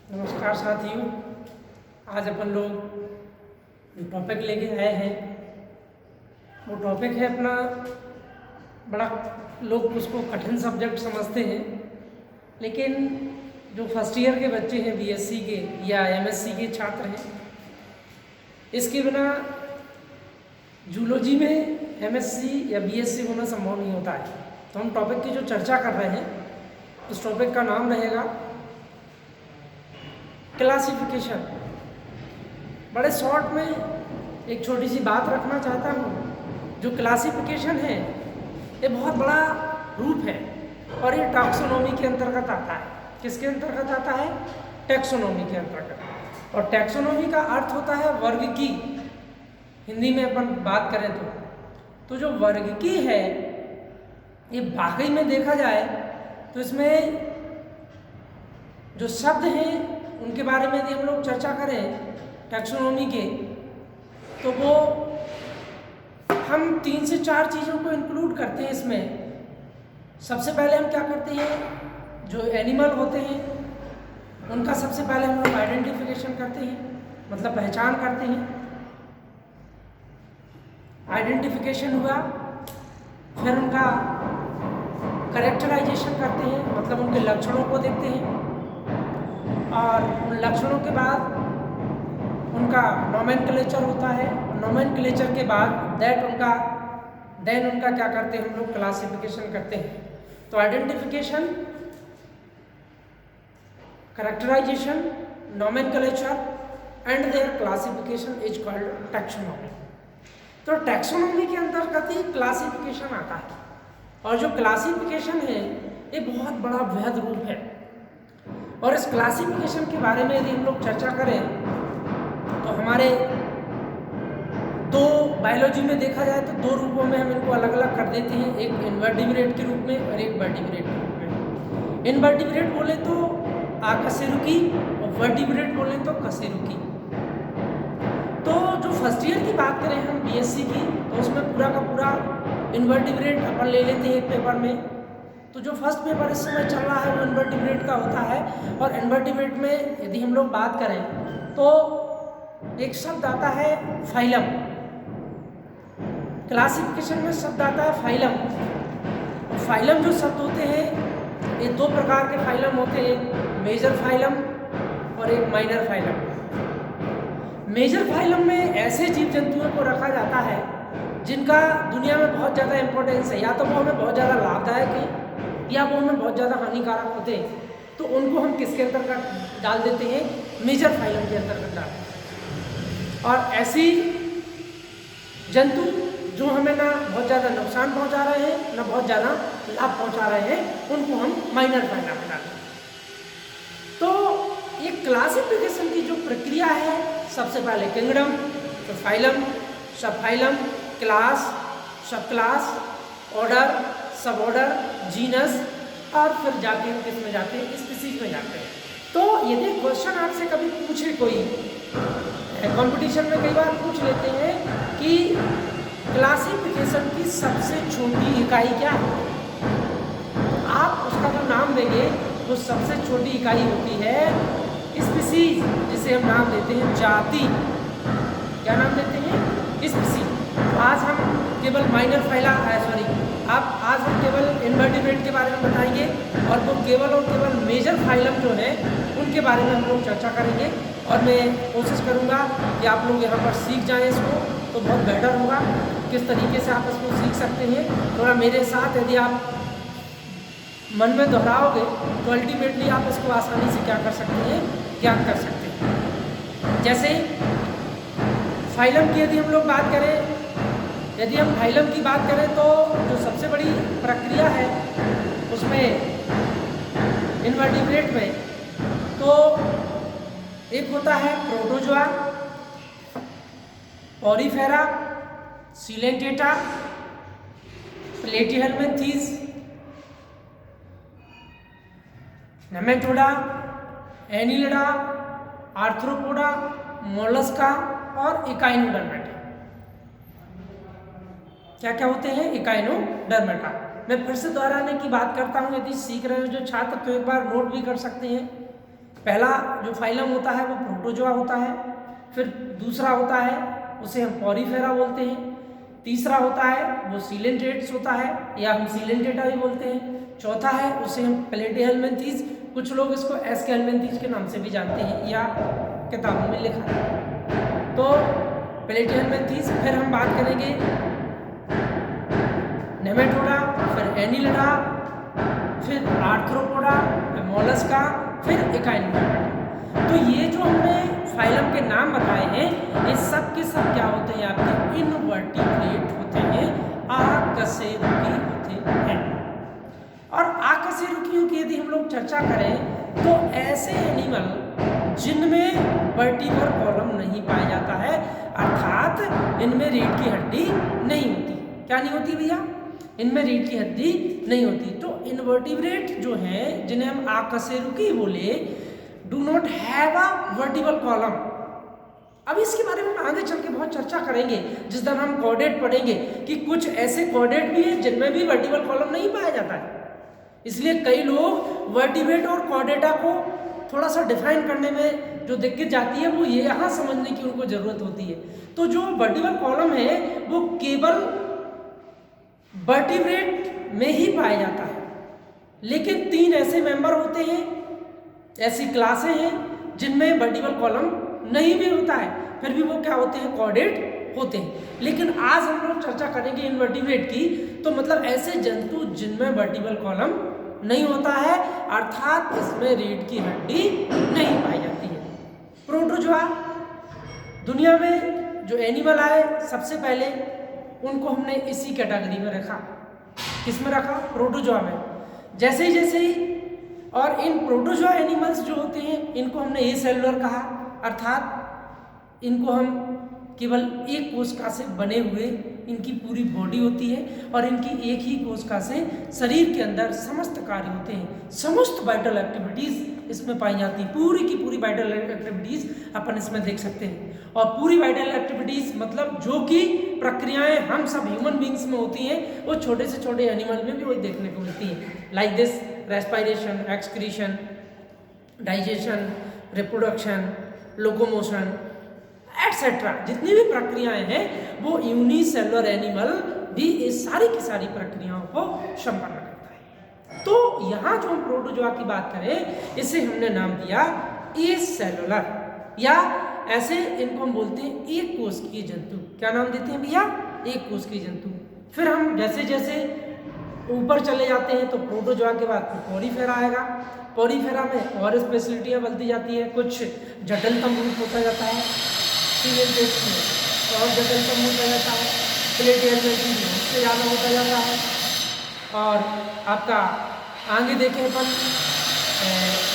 नमस्कार साथियों। आज अपन लोग जो टॉपिक लेके आए हैं वो टॉपिक है अपना, बड़ा लोग उसको कठिन सब्जेक्ट समझते हैं, लेकिन जो फर्स्ट ईयर के बच्चे हैं बीएससी के या एमएससी के छात्र हैं, इसके बिना जूलॉजी में एमएससी या बीएससी होना संभव नहीं होता है। तो हम टॉपिक की जो चर्चा कर रहे हैं उस टॉपिक का नाम रहेगा क्लासिफिकेशन। बड़े शॉर्ट में एक छोटी सी बात रखना चाहता हूँ। जो क्लासिफिकेशन है ये बहुत बड़ा रूप है और ये टैक्सोनॉमी के अंतर्गत आता है। किसके अंतर्गत आता है? टैक्सोनॉमी के अंतर्गत। और टैक्सोनॉमी का अर्थ होता है वर्ग की। हिंदी में अपन बात करें तो जो वर्ग की है ये वाकई में देखा जाए तो इसमें जो शब्द हैं उनके बारे में यदि हम लोग चर्चा करें टैक्सोनॉमी के, तो वो हम 3 से 4 चीज़ों को इंक्लूड करते हैं इसमें। सबसे पहले हम क्या करते हैं, जो एनिमल होते हैं उनका सबसे पहले हम लोग आइडेंटिफिकेशन करते हैं, मतलब पहचान करते हैं। आइडेंटिफिकेशन हुआ, फिर उनका कैरेक्टराइजेशन करते हैं, मतलब उनके लक्षणों को देखते हैं, और उन लक्षणों के बाद उनका नोमेनक्लेचर होता है। नोमेनक्लेचर के बाद देन उनका क्या करते हैं हम लोग, क्लासिफिकेशन करते हैं। तो identification, characterisation, nomenclature and their classification is called taxonomy. तो टैक्सोनॉमी के अंतर्गत ही क्लासिफिकेशन आता है। और जो क्लासिफिकेशन है ये बहुत बड़ा वृहद रूप है। और इस क्लासिफिकेशन के बारे में यदि हम लोग चर्चा करें तो हमारे बायोलॉजी में देखा जाए तो 2 रूपों में हम इनको अलग अलग कर देते हैं, एक इनवर्टिब्रेट के रूप में और एक वर्टिब्रेट के रूप में। इनवर्टिब्रेट बोले तो अकशेरुकी और वर्टिब्रेट बोले तो कशेरुकी। तो जो फर्स्ट ईयर की बात करें हम बीएससी की, तो उसमें पूरा का पूरा इनवर्टिब्रेट अपन ले लेते हैं एक पेपर में। तो जो फर्स्ट पेपर इस समय चल रहा है वो इनवर्टिब्रेट का होता है। और इनवर्टिब्रेट में यदि हम लोग बात करें तो एक शब्द आता है फाइलम। क्लासिफिकेशन में शब्द आता है फाइलम। और फाइलम जो शब्द होते हैं ये 2 प्रकार के फाइलम होते हैं, एक मेजर फाइलम और एक माइनर फाइलम। मेजर फाइलम में ऐसे जीव जंतुओं को रखा जाता है जिनका दुनिया में बहुत ज़्यादा इंपॉर्टेंस है, या तो वो हमें बहुत ज़्यादा लाभदायक है या वो हमें बहुत ज़्यादा हानिकारक होते हैं। तो उनको हम किसके अंतर्गत डाल देते हैं? मेजर फाइलम के अंतर्गत डाल देते हैं। और ऐसी जंतु जो हमें ना बहुत ज़्यादा नुकसान पहुंचा रहे हैं ना बहुत ज़्यादा लाभ पहुंचा रहे हैं, उनको हम माइनर फाइलम में डालते हैं। तो ये क्लासिफिकेशन की जो प्रक्रिया है, सबसे पहले किंगडम, तो फाइलम, सब फाइलम, क्लास, सब क्लास, ऑर्डर, सब ऑर्डर, जीनस, और फिर जाके हम किस में जाते हैं? स्पीसीज में जाते हैं। तो यदि क्वेश्चन आपसे कभी पूछे कोई, कंपटीशन में कई बार पूछ लेते हैं कि क्लासिफिकेशन की सबसे छोटी इकाई क्या है, तो आप उसका जो नाम देंगे वो सबसे छोटी इकाई होती है स्पीसीज, जिसे हम नाम देते हैं जाति। क्या नाम देते हैं? स्पीसीज। आज हम केवल माइनर फाइला आज हम केवल इनवर्टिब्रेट के बारे में बताएंगे, और वो केवल और केवल मेजर फाइलम जो है उनके बारे में हम लोग चर्चा करेंगे। और मैं कोशिश करूंगा कि आप लोग यहाँ पर सीख जाएं इसको, तो बहुत बेटर होगा। किस तरीके से आप इसको सीख सकते हैं, थोड़ा मेरे साथ यदि आप मन में दोहराओगे तो अल्टीमेटली आप इसको आसानी से क्या कर सकते हैं? ज्ञान कर सकते हैं। जैसे फाइलम की यदि हम लोग बात करें, यदि हम फाइलम की बात करें तो जो सबसे बड़ी प्रक्रिया है उसमें इनवर्टिब्रेट में, तो एक होता है protozoa, Porifera, Coelenterata, Platyhelminthes, Nematoda, annelida, arthropoda, mollusca और इकाइनोडर्मेटा। क्या क्या होते हैं? इकाइनोडर्मेटा। मैं फिर से दोहराने की बात करता हूँ, यदि सीख रहे हो जो छात्र तो एक बार नोट भी कर सकते हैं। पहला जो फाइलम होता है वो प्रोटोजोआ होता है, फिर दूसरा होता है उसे हम पॉरीफेरा बोलते हैं, तीसरा होता है वो सीलेंट्रेट्स होता है या हम सीलेंट्रेटा भी बोलते हैं, चौथा है उसे हम प्लेटिहेल्मिन्थीज, कुछ लोग इसको एस्केल्मिन्थीज के नाम से भी जानते हैं या किताबों में लिखा है। तो प्लेटिहेल्मिन्थीज, फिर हम बात करेंगे नेमेटोडा, फिर एनिलिडा, फिर आर्थ्रोपोडा, मोलस्का, फिर एकाइनोडर्मा। तो ये जो हमने फाइलम के नाम बताए हैं ये सब के सब क्या होते हैं, आपके इनवर्टिब्रेट होते हैं, आकशेरुकी होते हैं। और आकशेरुकियों की यदि हम लोग चर्चा करें तो ऐसे एनिमल जिनमें वर्टिब्रल कॉलम नहीं पाया जाता है, अर्थात इनमें रीढ़ की हड्डी नहीं होती। क्या नहीं होती भैया? इनमें रीढ़ की हड्डी नहीं होती। तो इनवर्टिब्रेट जो हैं जिन्हें हम आकशेरुकी बोले, do not have a vertebral column. अब इसके बारे में हम आगे चल के बहुत चर्चा करेंगे जिस दिन हम कॉर्डेट पढ़ेंगे कि कुछ ऐसे कॉर्डेट भी हैं जिनमें भी वर्टिब्रल कॉलम नहीं पाया जाता है। इसलिए कई लोग वर्टिब्रेट और कॉर्डेटा को थोड़ा सा डिफाइन करने में जो दिक्कत जाती है वो ये यहाँ समझने की उनको ज़रूरत होती है। तो जो वर्टिब्रल कॉलम है वो केवल वर्टिब्रेट में ही पाया जाता है, लेकिन 3 ऐसे मेंबर होते हैं, ऐसी क्लासें हैं जिनमें वर्टिब्रल कॉलम नहीं भी होता है, फिर भी वो क्या होते हैं, कॉर्डेट होते हैं। लेकिन आज हम लोग चर्चा करेंगे इनवर्टिब्रेट की, तो मतलब ऐसे जंतु जिनमें वर्टिब्रल कॉलम नहीं होता है, अर्थात इसमें रीढ़ की हड्डी नहीं पाई जाती है। प्रोटोजोआ, दुनिया में जो एनिमल आए सबसे पहले उनको हमने इसी कैटेगरी में रखा। किस में रखा? प्रोटोजोआ में। जैसे ही और इन प्रोटोजोआ एनिमल्स जो होते हैं इनको हमने एसेलुलर कहा, अर्थात इनको हम केवल एक कोशिका से बने हुए, इनकी पूरी बॉडी होती है और इनकी एक ही कोशिका से शरीर के अंदर समस्त कार्य होते हैं, समस्त वाइटल एक्टिविटीज़ इसमें पाई जाती है। पूरी की पूरी वाइटल एक्टिविटीज़ अपन इसमें देख सकते हैं। और पूरी वाइटल एक्टिविटीज़ मतलब जो कि प्रक्रियाएं हम सब ह्यूमन बींग्स में होती हैं वो छोटे से छोटे एनिमल में भी वही देखने को मिलती हैं। Like this respiration, excretion, digestion, reproduction, locomotion etcetera, जितनी भी प्रक्रियाएं हैं वो यूनिसेलुलर एनिमल भी इस सारी की सारी प्रक्रियाओं को संपन्न करता है। तो यहाँ जो हम प्रोटोजोआ की बात करें इसे हमने नाम दिया एसेलुलर, या ऐसे इनको हम बोलते हैं एक कोशिकीय जंतु। क्या नाम देते हैं भैया? एक कोशिकीय जंतु। फिर हम जैसे जैसे ऊपर चले जाते हैं तो प्रोटोजोआ के बाद पॉरीफेरा आएगा। पॉरीफेरा में और स्पेशलिटियाँ बढ़ती जाती है, कुछ जटिलतम रूप होता जाता है, सीलेंट्रेट्स में और जटिलतम होता जाता है, प्लेटिहेल्मिन्थीज में उससे ज़्यादा होता जाता है, और आपका आगे देखें अपन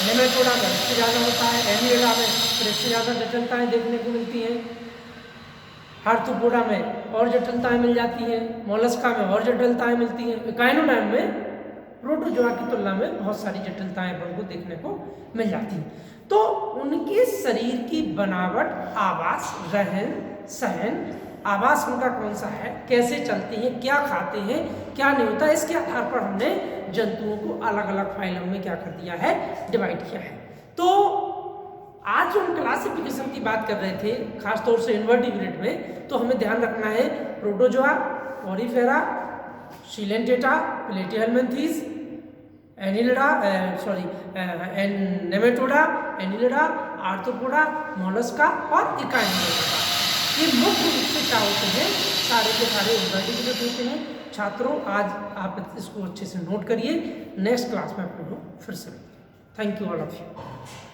नेमेटोडा में इससे ज़्यादा होता है, एनिलिडा में फिर इससे ज़्यादा जटिलताएँ देखने को मिलती हैं, आर्थ्रोपोडा में और जटिलताएँ मिल जाती हैं, मोलस्का में और जटिलताएँ मिलती हैं, एकाइनोडर्मा में प्रोटोजोआ की तुलना में बहुत सारी जटिलताएँ अपन को देखने को मिल जाती हैं। तो उनके शरीर की बनावट, आवास, रहन सहन, आवास उनका कौन सा है, कैसे चलते हैं, क्या खाते हैं, क्या नहीं होता, इसके आधार पर हमने जंतुओं को अलग अलग फाइलम में क्या कर दिया है, डिवाइड किया है। तो आज जो हम क्लासिफिकेशन की बात कर रहे थे खासतौर से इनवर्टिब्रेट में, तो हमें ध्यान रखना है protozoa, porifera, coelenterata, platyhelminthes, annelida, nematoda, annelida, arthropoda, mollusca और एकाइनोडर्मा। ये मुख्य रूप से क्या होते हैं, सारे के सारे इनवर्टिब्रेट होते हैं। छात्रों आज आप इसको अच्छे से नोट करिए, नेक्स्ट क्लास में आपको फिर से। Thank you all of you.